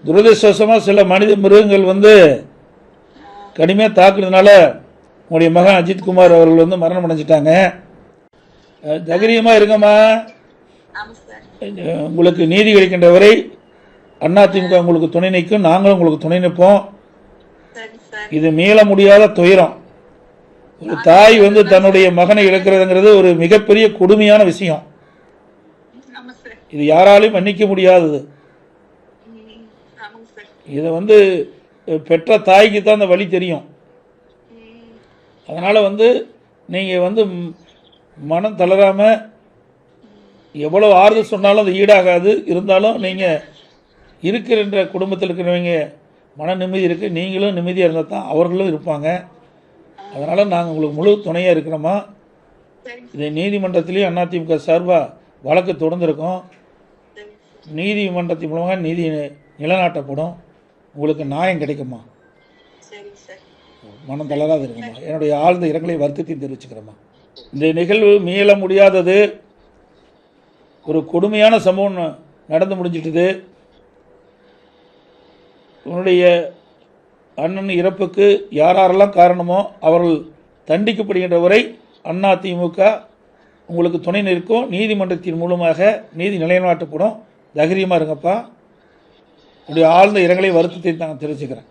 துரதிருஷ்டவசமாக சில மனித மிருகங்கள் வந்து கடுமையாக தாக்குறதுனால உங்களுடைய மகன் அஜித்குமார் அவர்கள் வந்து மரணம் அடைஞ்சிட்டாங்க. தைரியமாக இருங்கம்மா. உங்களுக்கு நீதி கிடைக்கின்ற வரை அதிமுக உங்களுக்கு துணை நிற்கும், நாங்களும் உங்களுக்கு துணை நிற்போம். இது மீள முடியாத துயரம். ஒரு தாய் வந்து தன்னுடைய மகனை இழக்கிறதுங்கிறது ஒரு மிகப்பெரிய கொடுமையான விஷயம். இது யாராலையும் மன்னிக்க முடியாதது. இதை வந்து பெற்ற தாய்க்கு தான் அந்த வழி தெரியும். அதனால் வந்து நீங்கள் வந்து மனம் தளராமல் எவ்வளோ ஆறுதல் சொன்னாலும் அது ஈடாகாது. இருந்தாலும் நீங்கள் இருக்கிற குடும்பத்தில் இருக்கிறவங்க மன நிம்மதி இருக்குது, நீங்களும் நிம்மதியாக இருந்தால் தான் அவர்களும் இருப்பாங்க. அதனால் நாங்கள் உங்களுக்கு முழு துணையாக இருக்கிறோமா. இதை நீதிமன்றத்திலேயும் அதிமுக சார்பாக வழக்கு தொடர்ந்துருக்கோம். நீதிமன்றத்தின் மூலமாக நீதி நிலைநாட்டப்படும். உங்களுக்கு நியாயம் கிடைக்குமா. மனம் தளராது இருக்குமா. என்னுடைய ஆழ்ந்த இரங்கலை வருத்தத்தையும் தெரிவிச்சுக்கிறேம்மா. இந்த நிகழ்வு மீள முடியாதது. ஒரு கொடுமையான சம்பவம் நடந்து முடிஞ்சிட்டது. உன்னுடைய அண்ணன் இறப்புக்கு யாரெல்லாம் காரணமோ அவர்கள் தண்டிக்கப்படுகின்ற வரை அதிமுக உங்களுக்கு துணை நிற்கும். நீதிமன்றத்தின் மூலமாக நீதி நிலைநாட்டப்படும். தைரியமாக இருங்கப்பா. உடைய ஆழ்ந்த இரங்கலை வருத்தத்தை நான் தெரிவிச்சுக்கிறேன்.